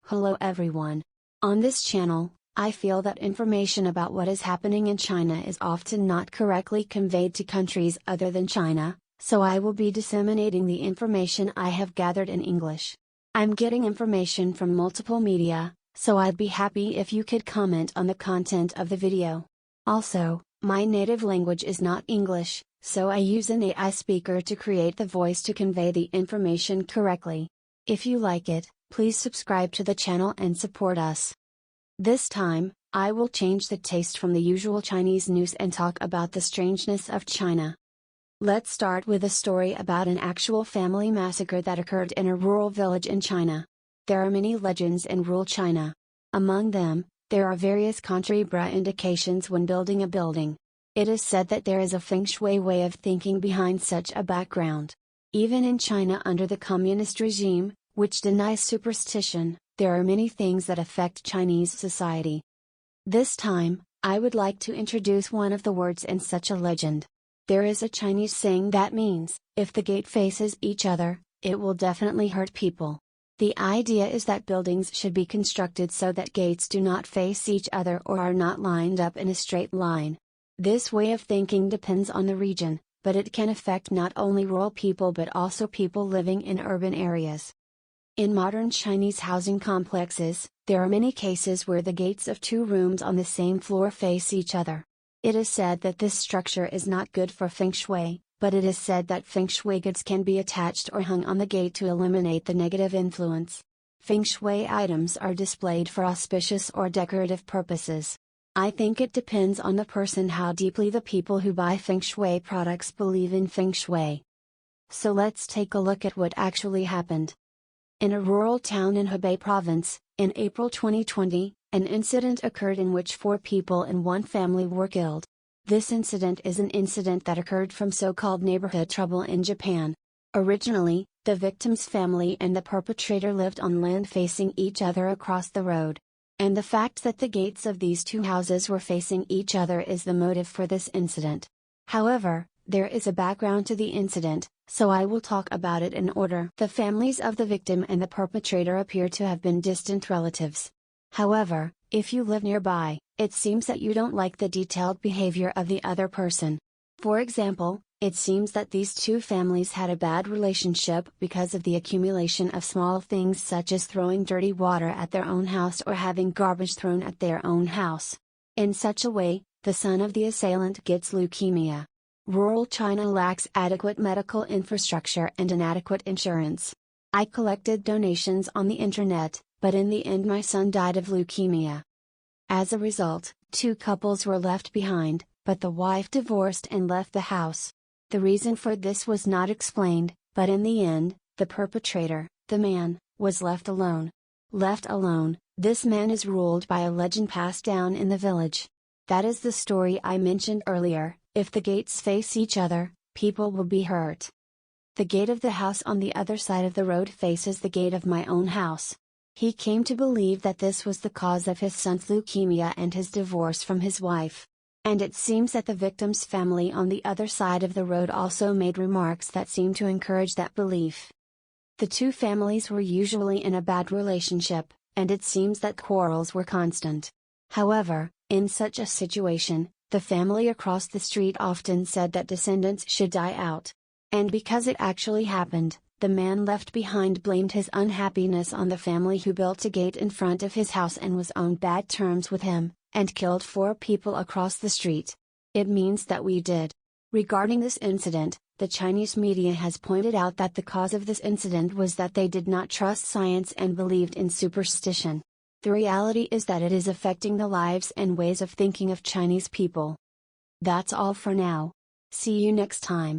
Hello everyone. On this channel, I feel that information about what is happening in China is often not correctly conveyed to countries other than China, so I will be disseminating the information I have gathered in English. I'm getting information from multiple media, so I'd be happy if you could comment on the content of the video. Also, my native language is not English, so I use an AI speaker to create the voice to convey the information correctly. If you like it, please subscribe to the channel and support us. This time, I will change the taste from the usual Chinese news and talk about the strangeness of China. Let's start with a story about an actual family massacre that occurred in a rural village in China. There are many legends in rural China. Among them, there are various contraindications when building a building. It is said that there is a feng shui way of thinking behind such a background. Even in China under the communist regime, which denies superstition, there are many things that affect Chinese society. This time, I would like to introduce one of the words in such a legend. There is a Chinese saying that means, if the gate faces each other, it will definitely hurt people. The idea is that buildings should be constructed so that gates do not face each other or are not lined up in a straight line. This way of thinking depends on the region, but it can affect not only rural people but also people living in urban areas. In modern Chinese housing complexes, there are many cases where the gates of two rooms on the same floor face each other. It is said that this structure is not good for feng shui, but it is said that feng shui goods can be attached or hung on the gate to eliminate the negative influence. Feng shui items are displayed for auspicious or decorative purposes. I think it depends on the person how deeply the people who buy feng shui products believe in feng shui. So let's take a look at what actually happened. In a rural town in Hebei province, in April 2020, an incident occurred in which 4 people in one family were killed. This incident is an incident that occurred from so-called neighborhood trouble in Japan. Originally, the victim's family and the perpetrator lived on land facing each other across the road. And the fact that the gates of these two houses were facing each other is the motive for this incident. However, there is a background to the incident, so I will talk about it in order. The families of the victim and the perpetrator appear to have been distant relatives. However, if you live nearby, it seems that you don't like the detailed behavior of the other person. For example, it seems that these two families had a bad relationship because of the accumulation of small things such as throwing dirty water at their own house or having garbage thrown at their own house. In such a way, the son of the assailant gets leukemia. Rural China lacks adequate medical infrastructure and inadequate insurance. I collected donations on the internet, but in the end my son died of leukemia. As a result, 2 couples were left behind, but the wife divorced and left the house. The reason for this was not explained, but in the end, the perpetrator, the man, was left alone. Left alone, this man is ruled by a legend passed down in the village. That is the story I mentioned earlier. If the gates face each other, people will be hurt. The gate of the house on the other side of the road faces the gate of my own house. He came to believe that this was the cause of his son's leukemia and his divorce from his wife. And it seems that the victim's family on the other side of the road also made remarks that seemed to encourage that belief. The two families were usually in a bad relationship, and it seems that quarrels were constant. However, in such a situation, the family across the street often said that descendants should die out. And because it actually happened, the man left behind blamed his unhappiness on the family who built a gate in front of his house and was on bad terms with him, and killed 4 people across the street. It means that we did. Regarding this incident, the Chinese media has pointed out that the cause of this incident was that they did not trust science and believed in superstition. The reality is that it is affecting the lives and ways of thinking of Chinese people. That's all for now. See you next time.